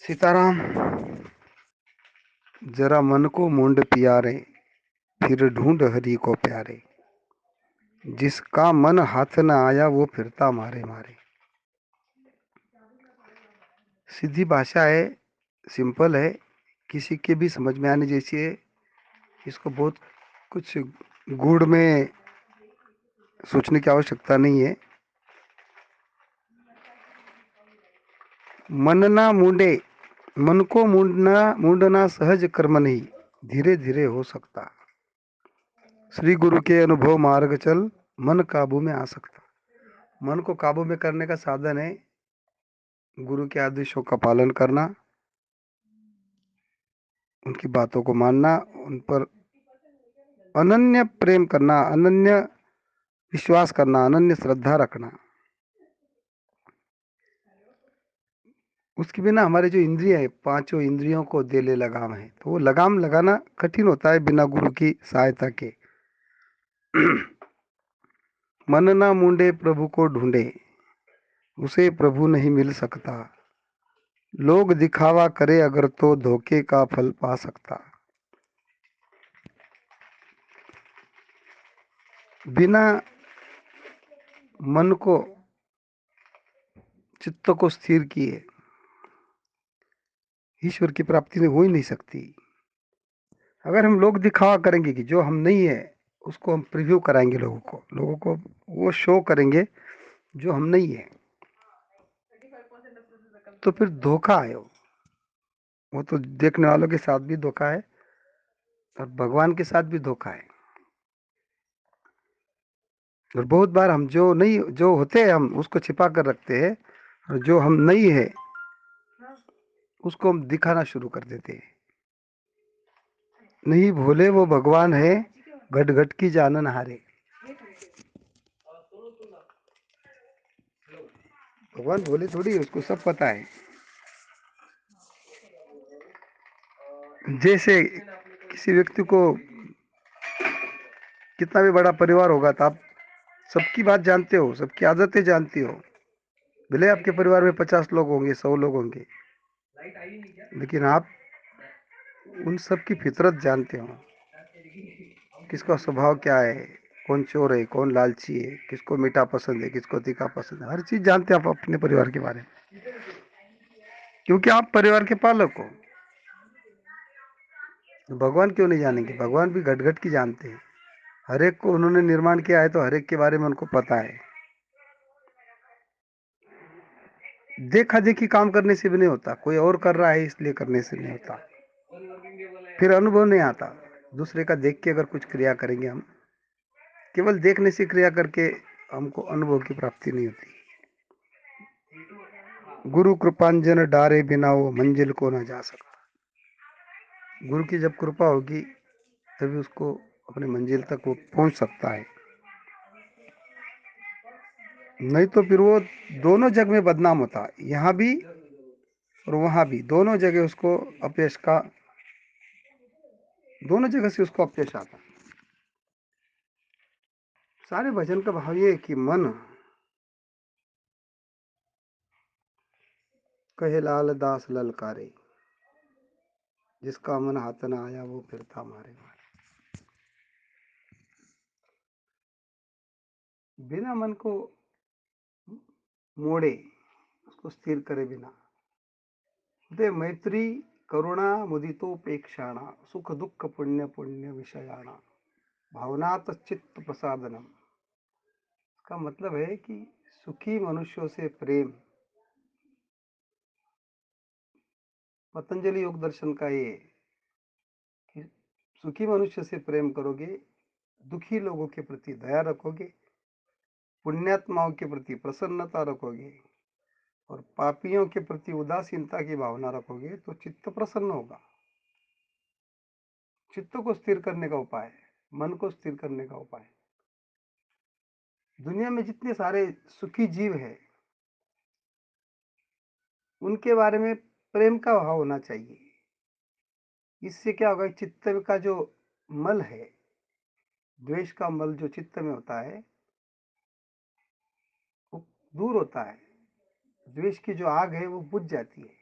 सीताराम। जरा मन को मूंड पियारे, फिर ढूंढ हरि को प्यारे। जिसका मन हाथ न आया वो फिरता मारे मारे। सीधी भाषा है, सिंपल है, किसी के भी समझ में आने जैसी है। इसको बहुत कुछ गूढ़ में सोचने की आवश्यकता नहीं है। मन ना मूंडे, मन को मूंडना सहज कर्म नहीं, धीरे धीरे हो सकता। श्री गुरु के अनुभव मार्ग चल, मन काबू में आ सकता। मन को काबू में करने का साधन है गुरु के आदेशों का पालन करना, उनकी बातों को मानना, उन पर अनन्य प्रेम करना, अनन्य विश्वास करना, अनन्य श्रद्धा रखना। उसके बिना हमारे जो इंद्रिय है, पांचों इंद्रियों को देले लगाम है, तो वो लगाम लगाना कठिन होता है बिना गुरु की सहायता के। मन ना मूंडे प्रभु को ढूंढे, उसे प्रभु नहीं मिल सकता। लोग दिखावा करे अगर तो धोखे का फल पा सकता। बिना मन को, चित्त को स्थिर किए ईश्वर की प्राप्ति में हो ही नहीं सकती। अगर हम लोग दिखावा करेंगे कि जो हम नहीं है उसको हम प्रिव्यू कराएंगे, लोगों को वो शो करेंगे जो हम नहीं है, तो फिर धोखा है। वो तो देखने वालों के साथ भी धोखा है और भगवान के साथ भी धोखा है। और बहुत बार हम जो नहीं, जो होते हैं हम उसको छिपा कर रखते हैं, और जो हम नहीं है उसको हम दिखाना शुरू कर देते हैं। नहीं भोले वो भगवान है, घट घट की जानन हारे। भगवान भोले थोड़ी है, उसको सब पता है। जैसे किसी व्यक्ति को कितना भी बड़ा परिवार होगा तो आप सबकी बात जानते हो, सबकी आदतें जानती हो। भले आपके परिवार में 50 लोग होंगे, 100 लोग होंगे, लेकिन आप उन सब की फितरत जानते हो। किसका स्वभाव क्या है, कौन चोर है, कौन लालची है, किसको मीठा पसंद है, किसको तीखा पसंद है, हर चीज जानते हैं आप अपने परिवार के बारे में, क्योंकि आप परिवार के पालक हो। भगवान क्यों नहीं जानेंगे? भगवान भी घट घट की जानते हैं। हर एक को उन्होंने निर्माण किया है, तो हर एक के बारे में उनको पता है। देखा देखी काम करने से भी नहीं होता, कोई और कर रहा है इसलिए करने से नहीं होता, फिर अनुभव नहीं आता। दूसरे का देख के अगर कुछ क्रिया करेंगे हम, केवल देखने से क्रिया करके हमको अनुभव की प्राप्ति नहीं होती। गुरु कृपांजन डारे बिना वो मंजिल को ना जा सकता। गुरु की जब कृपा होगी तभी उसको अपनी मंजिल तक वो पहुंच सकता है, नहीं तो फिर वो दोनों जगह में बदनाम होता, यहाँ भी और वहां भी, दोनों जगह उसको अपयश का, दोनों जगह से उसको अपयश आता। सारे भजन का भाव ये है कि मन कहे लाल दास ललकारे, जिसका मन हाथ न आया वो फिरता मारे मारे। बिना मन को मोड़े, उसको स्थिर करे बिना, दे मैत्री करुणा मुदितोपेक्षाणा, सुख दुख पुण्य पुण्य विषयाणा, भावनात चित्त प्रसादनम। इसका मतलब है कि सुखी मनुष्यों से प्रेम, पतंजलि योग दर्शन का ये कि सुखी मनुष्य से प्रेम करोगे, दुखी लोगों के प्रति दया रखोगे, पुण्यात्माओं के प्रति प्रसन्नता रखोगे और पापियों के प्रति उदासीनता की भावना रखोगे, तो चित्त प्रसन्न होगा। चित्त को स्थिर करने का उपाय, मन को स्थिर करने का उपाय। दुनिया में जितने सारे सुखी जीव हैं उनके बारे में प्रेम का भाव होना चाहिए। इससे क्या होगा, चित्त का जो मल है, द्वेष का मल जो चित्त में होता है वो दूर होता है, द्वेष की जो आग है वो बुझ जाती है।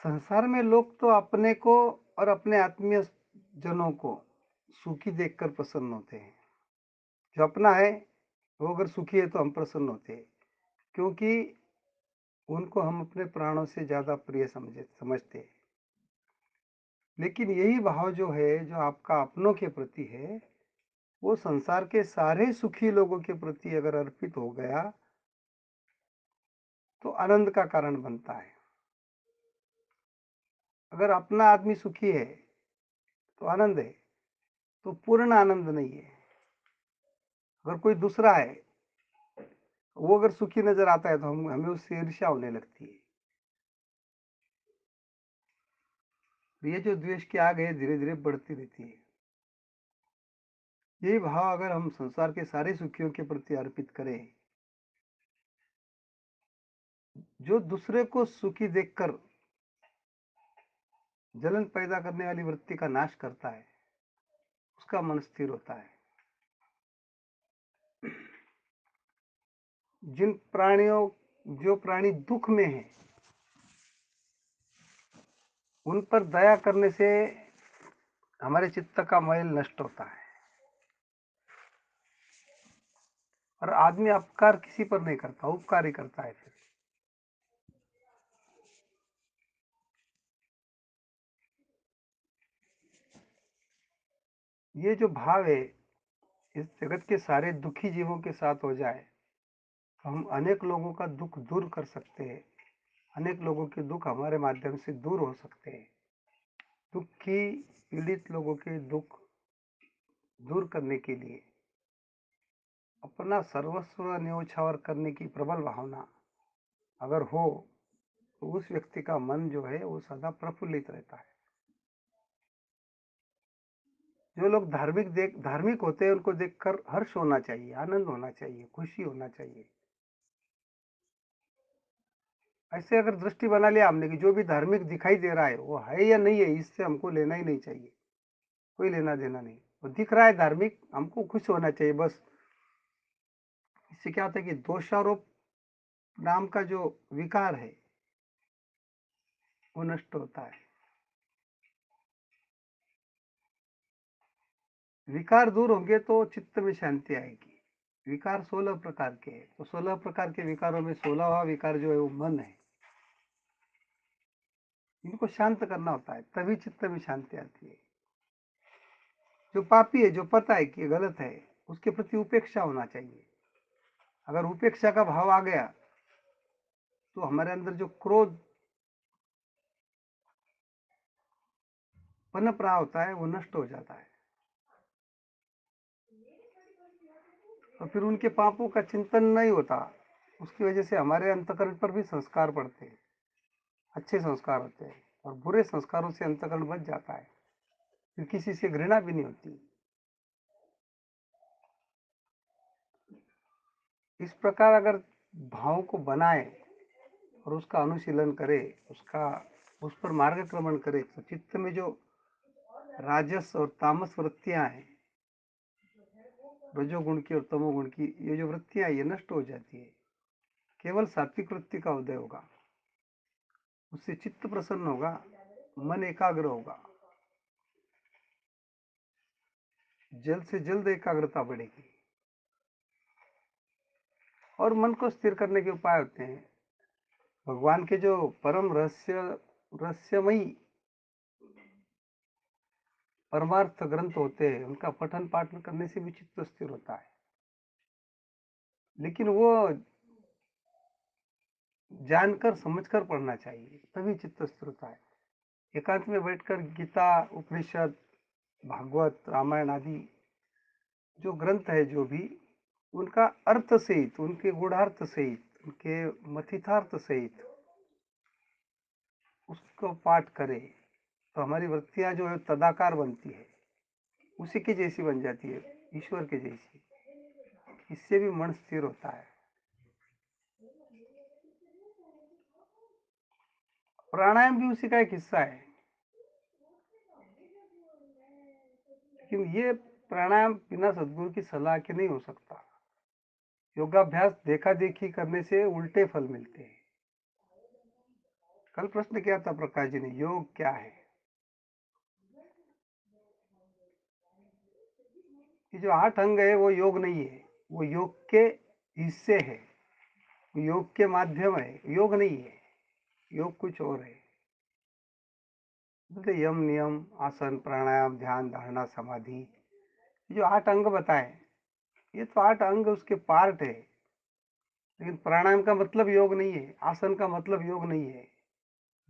संसार में लोग तो अपने को और अपने आत्मीय जनों को सुखी देखकर प्रसन्न होते हैं। जो अपना है वो अगर सुखी है तो हम प्रसन्न होते हैं, क्योंकि उनको हम अपने प्राणों से ज्यादा प्रिय समझते हैं। लेकिन यही भाव जो है, जो आपका अपनों के प्रति है, वो संसार के सारे सुखी लोगों के प्रति अगर अर्पित हो गया तो आनंद का कारण बनता है। अगर अपना आदमी सुखी है तो आनंद है, तो पूर्ण आनंद नहीं है। अगर कोई दूसरा है, वो अगर सुखी नजर आता है तो हमें उससे ईर्ष्या होने लगती है। ये जो द्वेष की आग है धीरे धीरे बढ़ती रहती है। यही भाव अगर हम संसार के सारे सुखियों के प्रति अर्पित करें, जो दूसरे को सुखी देखकर जलन पैदा करने वाली वृत्ति का नाश करता है, उसका मन स्थिर होता है। जो प्राणी दुख में हैं, उन पर दया करने से हमारे चित्त का मैल नष्ट होता है। और आदमी अपकार किसी पर नहीं करता, उपकार ही करता है। फिर ये जो भाव है इस जगत के सारे दुखी जीवों के साथ हो जाए तो हम अनेक लोगों का दुख दूर कर सकते हैं। अनेक लोगों के दुख हमारे माध्यम से दूर हो सकते हैं। दुखी पीड़ित लोगों के दुख दूर करने के लिए अपना सर्वस्व न्योछावर करने की प्रबल भावना अगर हो तो उस व्यक्ति का मन जो है वो सदा प्रफुल्लित रहता है। जो लोग धार्मिक होते हैं उनको देखकर हर्ष होना चाहिए, आनंद होना चाहिए, खुशी होना चाहिए। ऐसे अगर दृष्टि बना लिया हमने कि जो भी धार्मिक दिखाई दे रहा है वो है या नहीं है, इससे हमको लेना ही नहीं चाहिए, कोई लेना देना नहीं। वो दिख रहा है धार्मिक, हमको खुश होना चाहिए बस। इससे क्या होता है कि दोषारोप नाम का जो विकार है वो नष्ट होता है। विकार दूर होंगे तो चित्त में शांति आएगी। विकार 16 प्रकार के हैं, तो 16 प्रकार के विकारों में 16वां विकार जो है वो मन है। इनको शांत करना होता है, तभी चित्त में शांति आती है। जो पापी है, जो पता है कि गलत है, उसके प्रति उपेक्षा होना चाहिए। अगर उपेक्षा का भाव आ गया तो हमारे अंदर जो क्रोध पनप रहा होता है वो नष्ट हो जाता है। और फिर उनके पापों का चिंतन नहीं होता। उसकी वजह से हमारे अंतकरण पर भी संस्कार पड़ते हैं, अच्छे संस्कार होते हैं। और बुरे संस्कारों से अंतकरण बच जाता है, फिर किसी से घृणा भी नहीं होती। इस प्रकार अगर भाव को बनाए और उसका अनुशीलन करे, उस पर मार्गक्रमण करे, तो चित्त में जो राजस और तामस वृत्तियां हैं, रजोगुण की और तमोगुण की ये जो वृत्तियां ये नष्ट हो जाती है। केवल सात्विक वृत्ति का उदय होगा, उससे चित्त प्रसन्न होगा, मन एकाग्र होगा, जल्द से जल्द एकाग्रता बढ़ेगी। और मन को स्थिर करने के उपाय होते हैं। भगवान के जो परम रहस्यमयी परमार्थ ग्रंथ होते हैं, उनका पठन पाठन करने से भी चित्त स्थिर होता है। लेकिन वो जानकर समझकर पढ़ना चाहिए, तभी चित्त स्थिर होता है। एकांत में बैठकर गीता, उपनिषद, भागवत, रामायण आदि जो ग्रंथ है, जो भी उनका अर्थ सहित, उनके गूढ़ार्थ सहित, उनके मथितार्थ सहित उसको पाठ करें तो हमारी वृत्तियां जो है तदाकार बनती है, उसी की जैसी बन जाती है, ईश्वर के जैसी। इससे भी मन स्थिर होता है। प्राणायाम भी उसी का एक हिस्सा है। लेकिन ये प्राणायाम बिना सदगुरु की सलाह के नहीं हो सकता। योगाभ्यास देखा देखी करने से उल्टे फल मिलते हैं। कल प्रश्न किया था प्रकाश जी ने, योग क्या है? ये जो 8 अंग है वो योग नहीं है, वो योग के हिस्से है, योग के माध्यम है, योग नहीं है। योग कुछ और है। जैसे यम नियम, आसन, प्राणायाम, ध्यान, धारणा, समाधि, जो 8 अंग बताए, ये तो 8 अंग उसके पार्ट है। लेकिन प्राणायाम का मतलब योग नहीं है, आसन का मतलब योग नहीं है,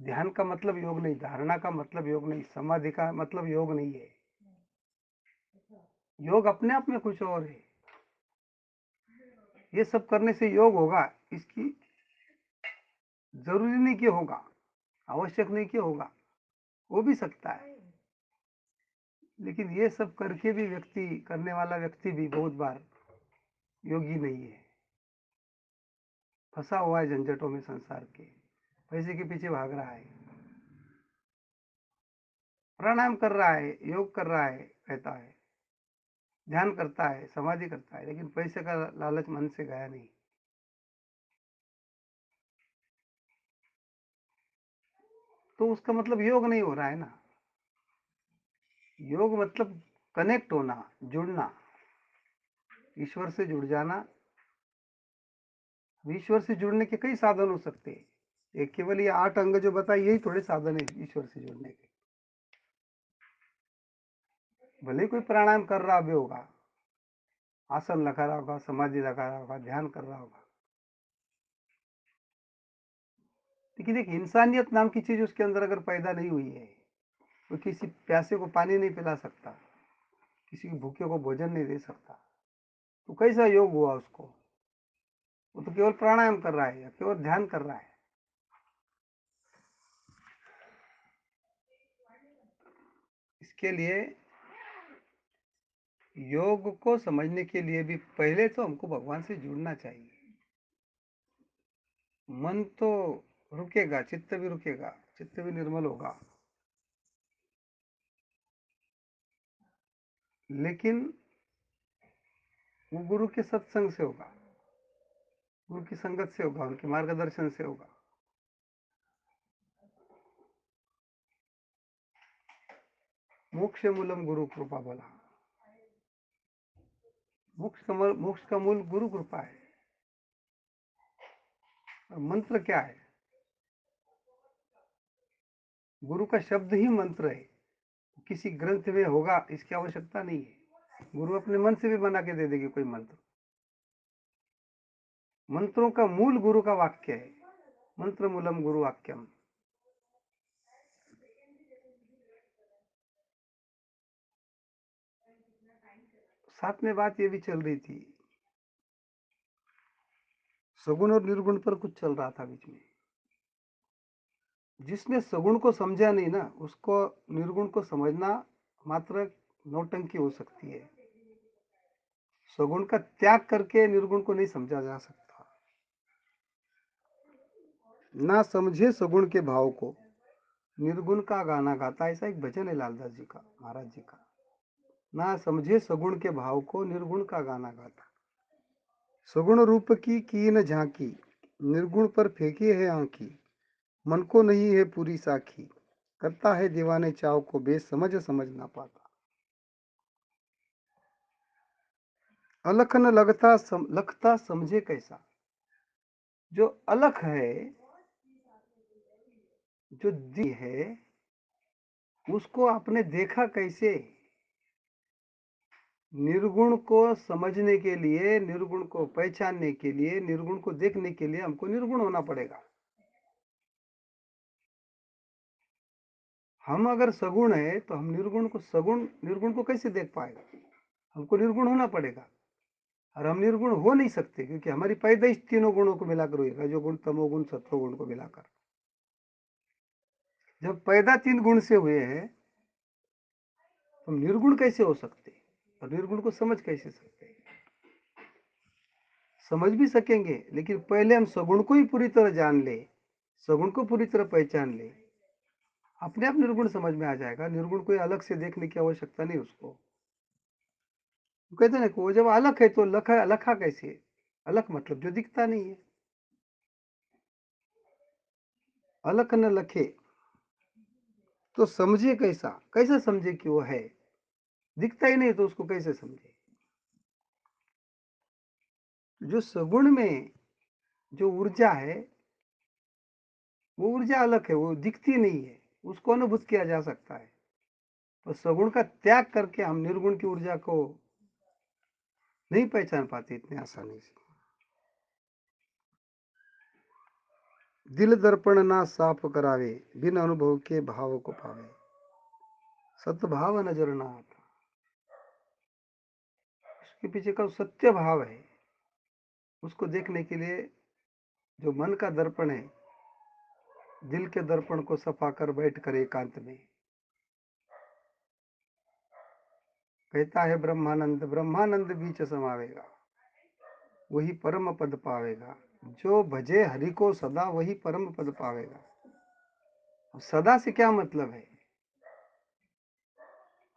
ध्यान का मतलब योग नहीं, धारणा का मतलब योग नहीं, समाधि का मतलब योग नहीं है। योग अपने आप में कुछ और है। ये सब करने से योग होगा, इसकी जरूरी नहीं कि होगा, आवश्यक नहीं कि होगा, हो भी सकता है। लेकिन ये सब करके भी व्यक्ति, करने वाला व्यक्ति भी बहुत बार योगी नहीं है, फंसा हुआ है झंझटों में संसार के, पैसे के पीछे भाग रहा है, प्राणायाम कर रहा है, योग कर रहा है, कहता है, ध्यान करता है, समाधि करता है, लेकिन पैसे का लालच मन से गया नहीं। तो उसका मतलब योग नहीं हो रहा है ना। योग मतलब कनेक्ट होना, जुड़ना, ईश्वर से जुड़ जाना। ईश्वर से जुड़ने के कई साधन हो सकते हैं, ये केवल ये 8 अंग जो बताए यही थोड़े साधन है ईश्वर से जुड़ने के। भले कोई प्राणायाम कर रहा भी होगा, आसन लगा रहा होगा, समाधि लगा रहा होगा, ध्यान कर रहा होगा, लेकिन एक इंसानियत नाम की चीज उसके अंदर अगर पैदा नहीं हुई है, तो किसी प्यासे को पानी नहीं पिला सकता, किसी भूखे को भोजन नहीं दे सकता, तो कैसा योग हुआ उसको? वो तो केवल प्राणायाम कर रहा है या केवल ध्यान कर रहा है। इसके लिए योग को समझने के लिए भी पहले तो हमको भगवान से जुड़ना चाहिए। मन तो रुकेगा, चित्त भी रुकेगा, चित्त भी निर्मल होगा, लेकिन वो गुरु के सत्संग से होगा, गुरु की संगत से होगा, उनके मार्गदर्शन से होगा। मोक्ष मूलम गुरु कृपा बोला, मोक्ष का मूल गुरु कृपा है। और मंत्र क्या है? गुरु का शब्द ही मंत्र है, किसी ग्रंथ में होगा इसकी आवश्यकता नहीं है। गुरु अपने मन से भी बना के दे देगी कोई मंत्र। मंत्रों का मूल गुरु का वाक्य है, मंत्र मूलम गुरु वाक्यम। साथ में बात ये भी चल रही थी, सगुण और निर्गुण पर कुछ चल रहा था बीच में। जिसने सगुण को समझा नहीं ना, उसको निर्गुण को समझना मात्र नौटंकी हो सकती है। सगुण का त्याग करके निर्गुण को नहीं समझा जा सकता। ना समझे सगुण के भाव को, निर्गुण का गाना गाता, ऐसा एक भजन है लालदास जी का, महाराज जी का। ना समझे सगुण के भाव को, निर्गुण का गाना गाता। सगुण रूप की कीन झांकी, निर्गुण पर फेंकी है आंखी, मन को नहीं है पूरी साखी, करता है दीवाने चाव को, बेसमझ समझ ना पाता। अलख न लखता समझे कैसा। जो अलख है, जो दी है, उसको आपने देखा कैसे? निर्गुण को समझने के लिए, निर्गुण को पहचानने के लिए, निर्गुण को देखने के लिए हमको निर्गुण होना पड़ेगा। हम अगर सगुण है तो हम निर्गुण को, सगुण निर्गुण को कैसे देख पाएगा? हमको निर्गुण होना पड़ेगा। और हम निर्गुण हो नहीं सकते, क्योंकि हमारी पैदाइश तीनों गुणों को मिलाकर हुई, रजोगुण, तमोगुण, सत्वगुण को मिलाकर। जब पैदा 3 गुण से हुए हैं, तो निर्गुण कैसे हो सकते? और निर्गुण को समझ कैसे सकते? समझ भी सकेंगे, लेकिन पहले हम सगुण को ही पूरी तरह जान ले, सगुण को पूरी तरह पहचान ले, अपने आप निर्गुण समझ में आ जाएगा। निर्गुण को अलग से देखने की आवश्यकता नहीं उसको। कहते ना वो जब अलग है तो लखा लखा कैसे? अलग मतलब जो दिखता नहीं है। अलख न लखे तो समझे कैसा, कैसे समझे कि वो है? दिखता ही नहीं तो उसको कैसे समझे? जो सगुण में जो ऊर्जा है, वो ऊर्जा अलग है, वो दिखती नहीं है, उसको अनुभूत किया जा सकता है। तो सगुण का त्याग करके हम निर्गुण की ऊर्जा को नहीं पहचान पाते इतने आसानी से। दिल दर्पण ना साफ करावे, बिन अनुभव के भाव को पावे, सतभाव नजर ना आता। उसके पीछे का सत्य भाव है, उसको देखने के लिए जो मन का दर्पण है, दिल के दर्पण को सफा कर बैठ कर एकांत में कहता है ब्रह्मानंद, ब्रह्मानंद बीच समावेगा, वही परम पद पावेगा। जो भजे हरि को सदा, वही परम पद पावेगा। सदा से क्या मतलब है?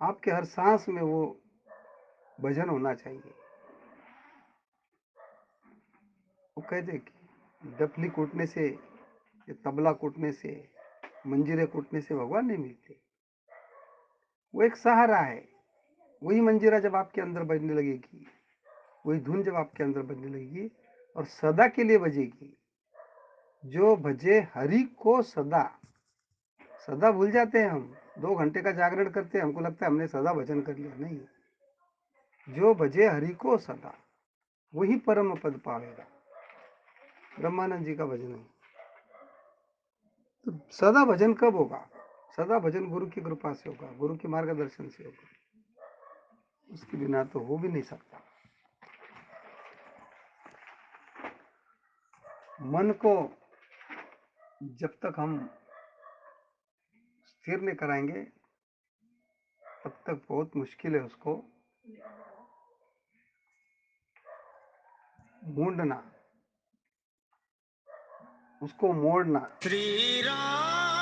आपके हर सांस में वो भजन होना चाहिए। वो कहते कि डफली कूटने से, तबला कूटने से, मंजीरे कूटने से भगवान नहीं मिलते। वो एक सहारा है। वही मंजीरा जब आपके अंदर बजने लगेगी, वही धुन जब आपके अंदर बजने लगेगी और सदा के लिए बजेगी। जो भजे हरि को सदा, सदा भूल जाते हैं हम। 2 घंटे का जागरण करते हैं, हमको लगता है हमने सदा भजन कर लिया। नहीं, जो भजे हरि को सदा, वही परम पद पावेगा। ब्रह्मानंद जी का भजन है। तो सदा भजन कब होगा? सदा भजन गुरु की कृपा से होगा, गुरु के मार्गदर्शन से होगा। उसके बिना तो हो भी नहीं सकता। मन को जब तक हम स्थिर नहीं कराएंगे, तब तक बहुत मुश्किल है उसको मूंढना, उसको मोड़ना। श्री राम